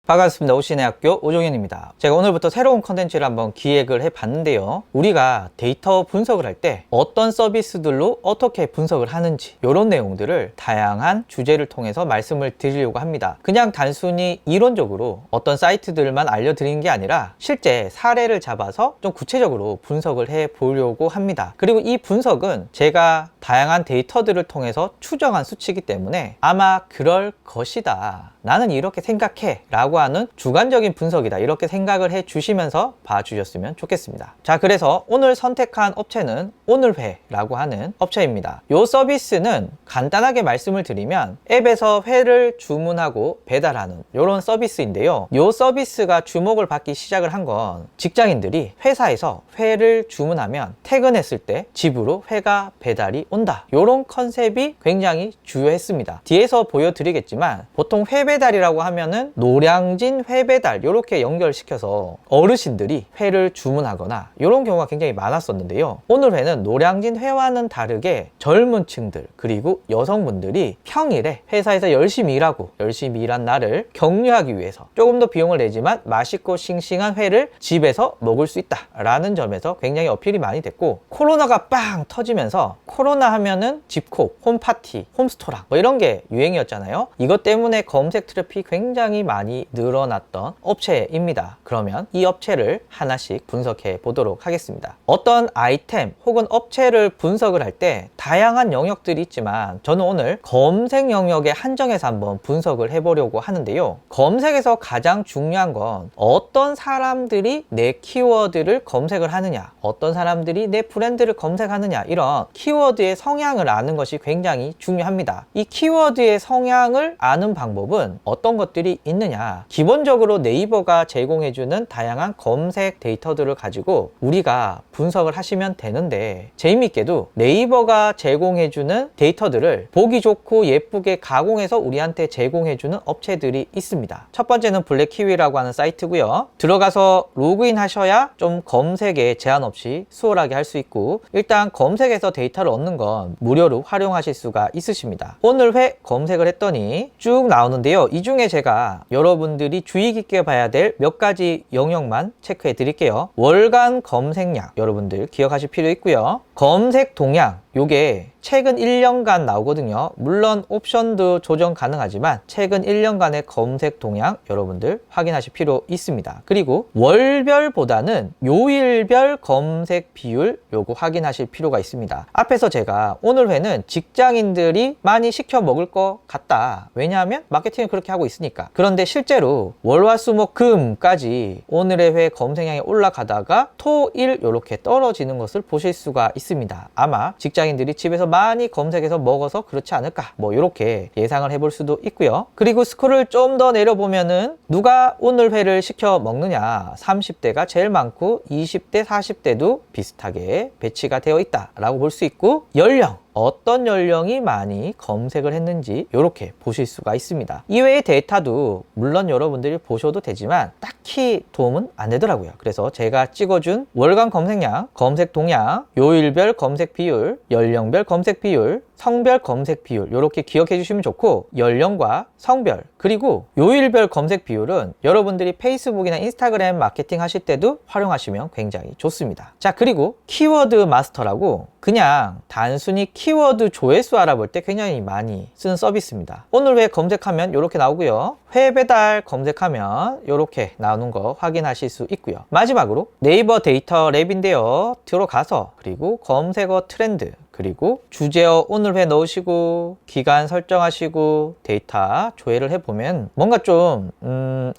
반갑습니다. 오신의학교 오종현입니다. 제가 오늘부터 새로운 컨텐츠를 한번 기획을 해봤는데요. 우리가 데이터 분석을 할 때 어떤 서비스들로 어떻게 분석을 하는지 이런 내용들을 다양한 주제를 통해서 말씀을 드리려고 합니다. 그냥 단순히 이론적으로 어떤 사이트들만 알려드리는 게 아니라 실제 사례를 잡아서 좀 구체적으로 분석을 해보려고 합니다. 그리고 이 분석은 제가 다양한 데이터들을 통해서 추정한 수치이기 때문에 아마 그럴 것이다, 나는 이렇게 생각해 라고 하는 주관적인 분석이다, 이렇게 생각을 해 주시면서 봐주셨으면 좋겠습니다. 자, 그래서 오늘 선택한 업체는 오늘회라고 하는 업체입니다. 이 서비스는 간단하게 말씀을 드리면 앱에서 회를 주문하고 배달하는 이런 서비스인데요. 이 서비스가 주목을 받기 시작을 한 건 직장인들이 회사에서 회를 주문하면 퇴근했을 때 집으로 회가 배달이 온다, 이런 컨셉이 굉장히 주요했습니다. 뒤에서 보여드리겠지만 보통 회 배달이라고 하면은 노량진 회 배달 이렇게 연결시켜서 어르신들이 회를 주문하거나 이런 경우가 굉장히 많았었는데요. 오늘 회는 노량진 회와는 다르게 젊은 층들 그리고 여성분들이 평일에 회사에서 열심히 일하고 열심히 일한 날을 격려하기 위해서 조금 더 비용을 내지만 맛있고 싱싱한 회를 집에서 먹을 수 있다 라는 점에서 굉장히 어필이 많이 됐고, 코로나가 빵 터지면서 코로나 하면은 집콕, 홈파티, 홈스토랑 뭐 이런 게 유행이었잖아요. 이것 때문에 검색 트래픽이 굉장히 많이 늘어났던 업체입니다. 그러면 이 업체를 하나씩 분석해 보도록 하겠습니다. 어떤 아이템 혹은 업체를 분석을 할 때 다양한 영역들이 있지만 저는 오늘 검색 영역에 한정해서 한번 분석을 해보려고 하는데요. 검색에서 가장 중요한 건 어떤 사람들이 내 키워드를 검색을 하느냐, 어떤 사람들이 내 브랜드를 검색하느냐, 이런 키워드의 성향을 아는 것이 굉장히 중요합니다. 이 키워드의 성향을 아는 방법은 어떤 것들이 있느냐, 기본적으로 네이버가 제공해주는 다양한 검색 데이터들을 가지고 우리가 분석을 하시면 되는데, 재미있게도 네이버가 제공해주는 데이터들을 보기 좋고 예쁘게 가공해서 우리한테 제공해주는 업체들이 있습니다. 첫 번째는 블랙키위라고 하는 사이트고요. 들어가서 로그인 하셔야 좀 검색에 제한 없이 수월하게 할 수 있고, 일단 검색에서 데이터를 얻는 건 무료로 활용하실 수가 있으십니다. 오늘 회 검색을 했더니 쭉 나오는데요. 이 중에 제가 여러분들이 주의 깊게 봐야 될 몇 가지 영역만 체크해 드릴게요. 월간 검색량 여러분들 기억하실 필요 있고요. 검색 동향, 요게 최근 1년간 나오거든요. 물론 옵션도 조정 가능하지만 최근 1년간의 검색 동향 여러분들 확인하실 필요 있습니다. 그리고 월별보다는 요일별 검색 비율 요거 확인하실 필요가 있습니다. 앞에서 제가 오늘 회는 직장인들이 많이 시켜 먹을 것 같다, 왜냐하면 마케팅을 그렇게 하고 있으니까. 그런데 실제로 월화수목금까지 오늘의 회 검색량이 올라가다가 토, 일 이렇게 떨어지는 것을 보실 수가 있습니다. 아마 직장인들이 집에서 많이 검색해서 먹어서 그렇지 않을까, 뭐 이렇게 예상을 해볼 수도 있고요. 그리고 스크롤을 좀 더 내려보면은 누가 오늘 회를 시켜 먹느냐, 30대가 제일 많고 20대 40대도 비슷하게 배치가 되어 있다 라고 볼 수 있고, 연령, 어떤 연령이 많이 검색을 했는지 이렇게 보실 수가 있습니다. 이외의 데이터도 물론 여러분들이 보셔도 되지만 딱히 도움은 안 되더라고요. 그래서 제가 찍어준 월간 검색량, 검색 동향, 요일별 검색 비율, 연령별 검색 비율, 성별 검색 비율 이렇게 기억해 주시면 좋고, 연령과 성별 그리고 요일별 검색 비율은 여러분들이 페이스북이나 인스타그램 마케팅 하실 때도 활용하시면 굉장히 좋습니다. 자, 그리고 키워드 마스터라고 그냥 단순히 키워드 조회수 알아볼 때 굉장히 많이 쓰는 서비스입니다. 오늘 회 검색하면 이렇게 나오고요. 회 배달 검색하면 이렇게 나오는 거 확인하실 수 있고요. 마지막으로 네이버 데이터 랩인데요. 들어가서 그리고 검색어 트렌드 그리고 주제어 오늘 회 넣으시고 기간 설정하시고 데이터 조회를 해보면 뭔가 좀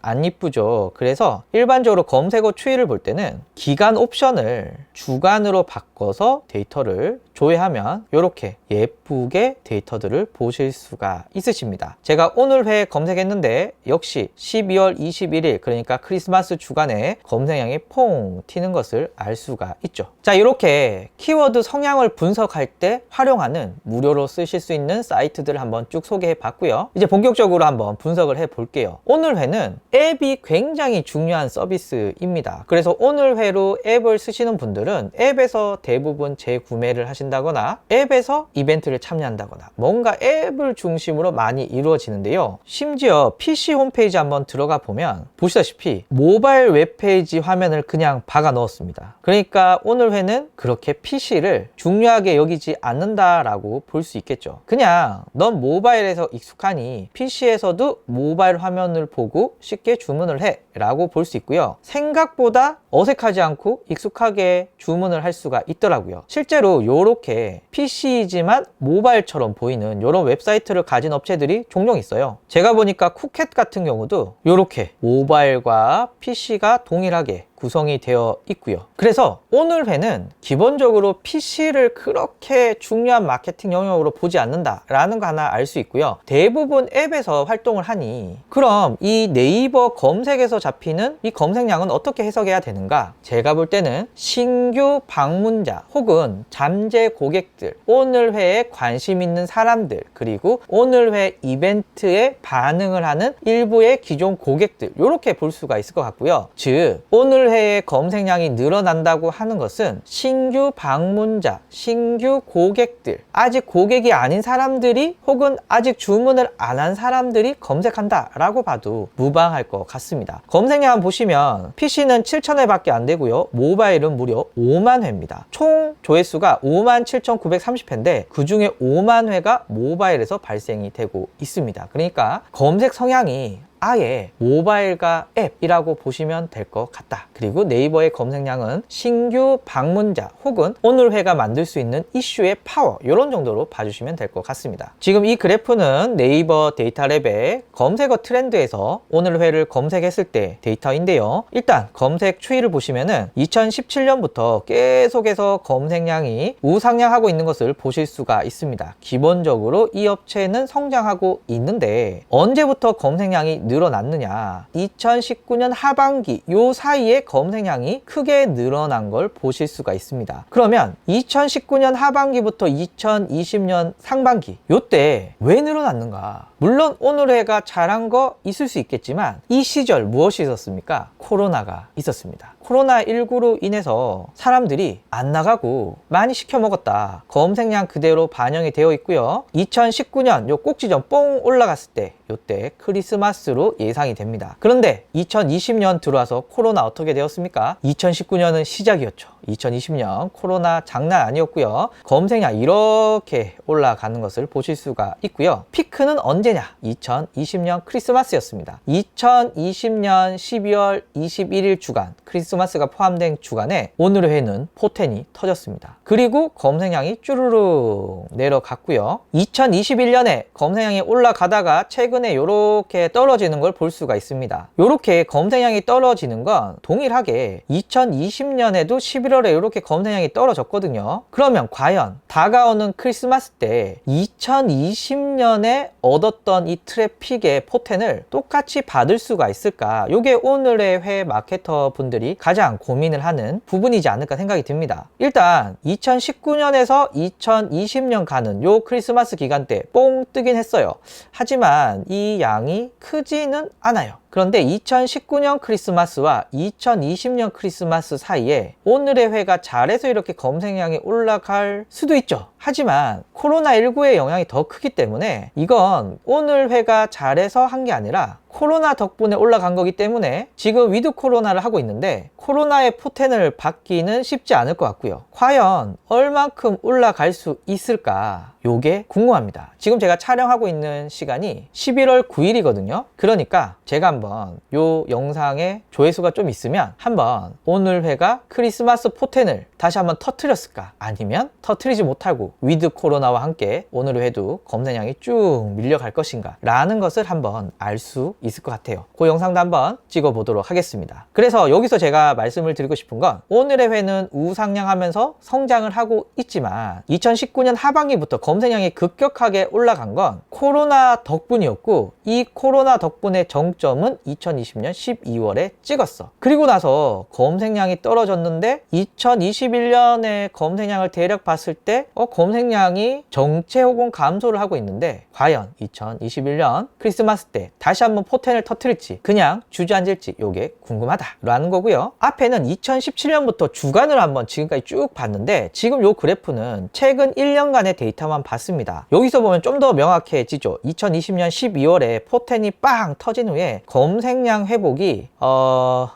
안 이쁘죠. 그래서 일반적으로 검색어 추이를 볼 때는 기간 옵션을 주간으로 바꿔서 데이터를 조회하면 이렇게 예쁘게 데이터들을 보실 수가 있으십니다. 제가 오늘 회 검색했는데 역시 12월 21일 그러니까 크리스마스 주간에 검색량이 퐁 튀는 것을 알 수가 있죠. 자, 이렇게 키워드 성향을 분석할 때 활용하는 무료로 쓰실 수 있는 사이트들을 한번 쭉 소개해 봤고요. 이제 본격적으로 한번 분석을 해 볼게요. 오늘 회는 앱이 굉장히 중요한 서비스입니다. 그래서 오늘 회로 앱을 쓰시는 분들은 앱에서 대부분 재구매를 하시는 하신다거나 앱에서 이벤트를 참여한다거나 뭔가 앱을 중심으로 많이 이루어지는데요. 심지어 PC 홈페이지 한번 들어가 보면 보시다시피 모바일 웹페이지 화면을 그냥 박아 넣었습니다. 그러니까 오늘 회는 그렇게 PC를 중요하게 여기지 않는다라고 볼 수 있겠죠. 그냥 넌 모바일에서 익숙하니 PC에서도 모바일 화면을 보고 쉽게 주문을 해 라고 볼 수 있고요. 생각보다 어색하지 않고 익숙하게 주문을 할 수가 있더라고요. 실제로 이렇게 PC이지만 모바일처럼 보이는 이런 웹사이트를 가진 업체들이 종종 있어요. 제가 보니까 쿠켓 같은 경우도 이렇게 모바일과 PC가 동일하게 구성이 되어 있고요. 그래서 오늘 회는 기본적으로 PC를 그렇게 중요한 마케팅 영역으로 보지 않는다라는 거 하나 알 수 있고요. 대부분 앱에서 활동을 하니 그럼 이 네이버 검색에서 잡히는 이 검색량은 어떻게 해석해야 되는가? 제가 볼 때는 신규 방문자 혹은 잠재 고객들, 오늘 회에 관심 있는 사람들, 그리고 오늘 회 이벤트에 반응을 하는 일부의 기존 고객들, 이렇게 볼 수가 있을 것 같고요. 즉 오늘 회의 검색량이 늘어난다고 하는 것은 신규 방문자, 신규 고객들, 아직 고객이 아닌 사람들이 혹은 아직 주문을 안 한 사람들이 검색한다 라고 봐도 무방할 것 같습니다. 검색량 보시면 PC는 7,000회 밖에 안 되고요. 모바일은 무려 5만 회입니다. 총 조회수가 57,930회인데 그 중에 5만 회가 모바일에서 발생이 되고 있습니다. 그러니까 검색 성향이 아예 모바일과 앱이라고 보시면 될 것 같다. 그리고 네이버의 검색량은 신규 방문자 혹은 오늘 회가 만들 수 있는 이슈의 파워, 이런 정도로 봐주시면 될 것 같습니다. 지금 이 그래프는 네이버 데이터랩의 검색어 트렌드에서 오늘 회를 검색했을 때 데이터인데요. 일단 검색 추이를 보시면은 2017년부터 계속해서 검색량이 우상향하고 있는 것을 보실 수가 있습니다. 기본적으로 이 업체는 성장하고 있는데 언제부터 검색량이 늘어났느냐, 2019년 하반기 요 사이에 검색량이 크게 늘어난 걸 보실 수가 있습니다. 그러면 2019년 하반기부터 2020년 상반기 요때 왜 늘어났는가? 물론 오늘 회가 잘한 거 있을 수 있겠지만 이 시절 무엇이 있었습니까? 코로나가 있었습니다. 코로나19로 인해서 사람들이 안 나가고 많이 시켜 먹었다. 검색량 그대로 반영이 되어 있고요. 2019년 요 꼭지점 뽕 올라갔을 때 요때 크리스마스로 예상이 됩니다. 그런데 2020년 들어와서 코로나 어떻게 되었습니까? 2019년은 시작이었죠. 2020년 코로나 장난 아니었고요. 검색량 이렇게 올라가는 것을 보실 수가 있고요. 피크는 언제냐? 2020년 크리스마스였습니다. 2020년 12월 21일 주간, 크리스마스가 포함된 주간에 오늘의 회는 포텐이 터졌습니다. 그리고 검색량이 쭈루룩 내려갔고요. 2021년에 검색량이 올라가다가 최근에 이렇게 떨어지는 걸 볼 수가 있습니다. 이렇게 검색량이 떨어지는 건 동일하게 2020년에도 11월에 이렇게 검색량이 떨어졌거든요. 그러면 과연 다가오는 크리스마스 때 2020년에 얻었던 이 트래픽의 포텐을 똑같이 받을 수가 있을까? 이게 오늘의 회 마케터 분들이 가장 고민을 하는 부분이지 않을까 생각이 듭니다. 일단 2019년에서 2020년 가는 요 크리스마스 기간 때 뽕 뜨긴 했어요. 하지만 이 양이 크지는 않아요. 그런데 2019년 크리스마스와 2020년 크리스마스 사이에 오늘의 회가 잘해서 이렇게 검색량이 올라갈 수도 있죠. 하지만 코로나19의 영향이 더 크기 때문에 이건 오늘 회가 잘해서 한 게 아니라 코로나 덕분에 올라간 거기 때문에 지금 위드 코로나를 하고 있는데 코로나의 포텐을 받기는 쉽지 않을 것 같고요. 과연 얼만큼 올라갈 수 있을까? 요게 궁금합니다. 지금 제가 촬영하고 있는 시간이 11월 9일이거든요. 그러니까 제가 한번 요 영상에 조회수가 좀 있으면 한번 오늘 회가 크리스마스 포텐을 다시 한번 터트렸을까? 아니면 터트리지 못하고 위드 코로나와 함께 오늘 회도 검색량이 쭉 밀려갈 것인가? 라는 것을 한번 알 수 있을 것 같아요. 그 영상도 한번 찍어 보도록 하겠습니다. 그래서 여기서 제가 말씀을 드리고 싶은 건 오늘의 회는 우상향하면서 성장을 하고 있지만 2019년 하반기부터 검색량이 급격하게 올라간 건 코로나 덕분이었고, 이 코로나 덕분에 정점은 2020년 12월에 찍었어. 그리고 나서 검색량이 떨어졌는데 2021년에 검색량을 대략 봤을 때 검색량이 정체 혹은 감소를 하고 있는데, 과연 2021년 크리스마스 때 다시 한번 포텐을 터뜨릴지 그냥 주저앉을지 요게 궁금하다라는 거고요. 앞에는 2017년부터 주간을 한번 지금까지 쭉 봤는데, 지금 요 그래프는 최근 1년간의 데이터만 봤습니다. 여기서 보면 좀 더 명확해지죠. 2020년 12월에 포텐이 빵 터진 후에 검색량 회복이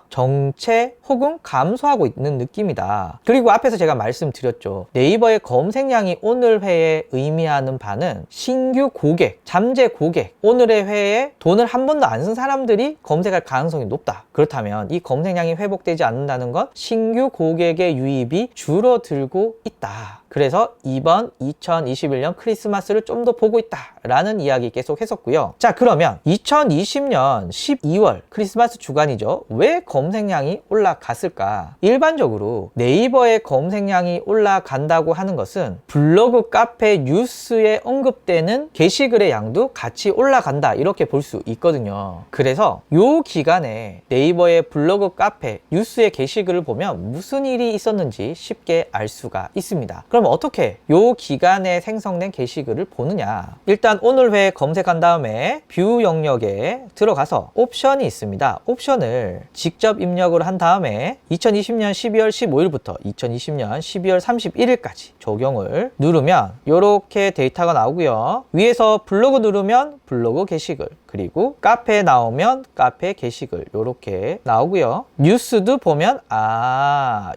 정체 혹은 감소하고 있는 느낌이다. 그리고 앞에서 제가 말씀드렸죠. 네이버의 검색량이 오늘 회에 의미하는 바는 신규 고객, 잠재 고객, 오늘의 회에 돈을 한 번도 안 쓴 사람들이 검색할 가능성이 높다. 그렇다면 이 검색량이 회복되지 않는다는 건 신규 고객의 유입이 줄어들고 있다. 그래서 이번 2021년 크리스마스를 좀 더 보고 있다 라는 이야기 계속 했었고요. 자, 그러면 2020년 12월 크리스마스 주간이죠. 왜 검색량이 올라갔을까? 일반적으로 네이버의 검색량이 올라간다고 하는 것은 블로그, 카페, 뉴스에 언급되는 게시글의 양도 같이 올라간다, 이렇게 볼 수 있거든요. 그래서 요 기간에 네이버의 블로그, 카페, 뉴스의 게시글을 보면 무슨 일이 있었는지 쉽게 알 수가 있습니다. 그럼 어떻게 요 기간에 생성된 게시글을 보느냐? 일단 오늘 회 검색한 다음에 뷰 영역에 들어가서 옵션이 있습니다. 옵션을 직접 입력을 한 다음에 2020년 12월 15일부터 2020년 12월 31일까지 적용을 누르면 이렇게 데이터가 나오고요. 위에서 블로그 누르면 블로그 게시글, 그리고 카페에 나오면 카페 게시글 이렇게 나오고요. 뉴스도 보면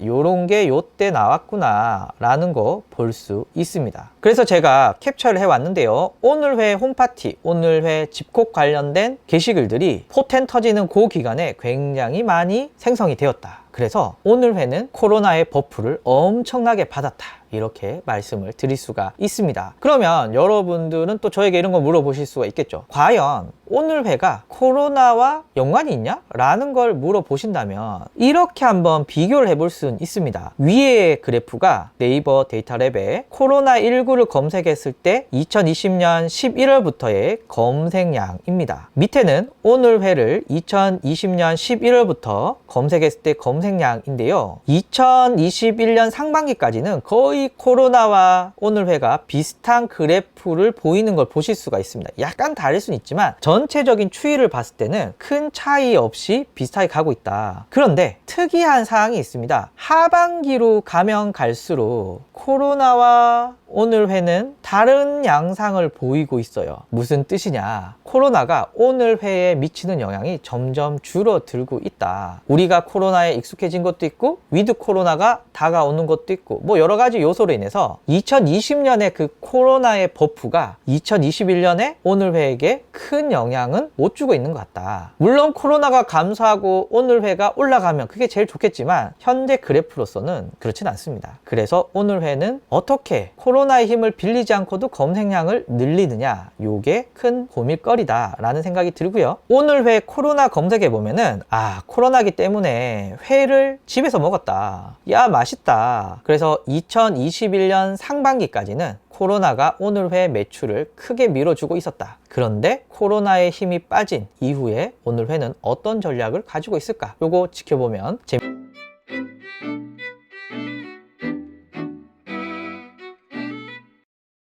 요런 게 요때 나왔구나 라는 거 볼 수 있습니다. 그래서 제가 캡처를 해왔는데요. 오늘 회 홈파티, 오늘 회 집콕 관련된 게시글들이 포텐 터지는 그 기간에 굉장히 많이 생성이 되었다. 그래서 오늘 회는 코로나의 버프를 엄청나게 받았다, 이렇게 말씀을 드릴 수가 있습니다. 그러면 여러분들은 또 저에게 이런 거 물어보실 수가 있겠죠. 과연 오늘 회가 코로나와 연관이 있냐? 라는 걸 물어보신다면 이렇게 한번 비교를 해볼 수는 있습니다. 위의 그래프가 네이버 데이터랩에 코로나19를 검색했을 때 2020년 11월부터의 검색량입니다. 밑에는 오늘 회를 2020년 11월부터 검색했을 때 검색량인데요. 2021년 상반기까지는 거의 코로나와 오늘 회가 비슷한 그래프를 보이는 걸 보실 수가 있습니다. 약간 다를 수는 있지만 전체적인 추이를 봤을 때는 큰 차이 없이 비슷하게 가고 있다. 그런데 특이한 사항이 있습니다. 하반기로 가면 갈수록 코로나와 오늘 회는 다른 양상을 보이고 있어요. 무슨 뜻이냐? 코로나가 오늘 회에 미치는 영향이 점점 줄어들고 있다. 우리가 코로나에 익숙해진 것도 있고 위드 코로나가 다가오는 것도 있고 뭐 여러 가지 요소로 인해서 2020년에 그 코로나의 버프가 2021년에 오늘 회에게 큰 영향은 못 주고 있는 것 같다. 물론 코로나가 감소하고 오늘 회가 올라가면 그게 제일 좋겠지만 현재 그래프로서는 그렇진 않습니다. 그래서 오늘 회는 어떻게 코로나의 힘을 빌리지 않고도 검색량을 늘리느냐, 요게 큰 고민거리다 라는 생각이 들고요. 오늘 회 코로나 검색해 보면은 코로나기 때문에 회를 집에서 먹었다, 야 맛있다, 그래서 2021년 상반기까지는 코로나가 오늘 회 매출을 크게 밀어주고 있었다. 그런데 코로나의 힘이 빠진 이후에 오늘 회는 어떤 전략을 가지고 있을까? 요거 지켜보면 재밌습니다.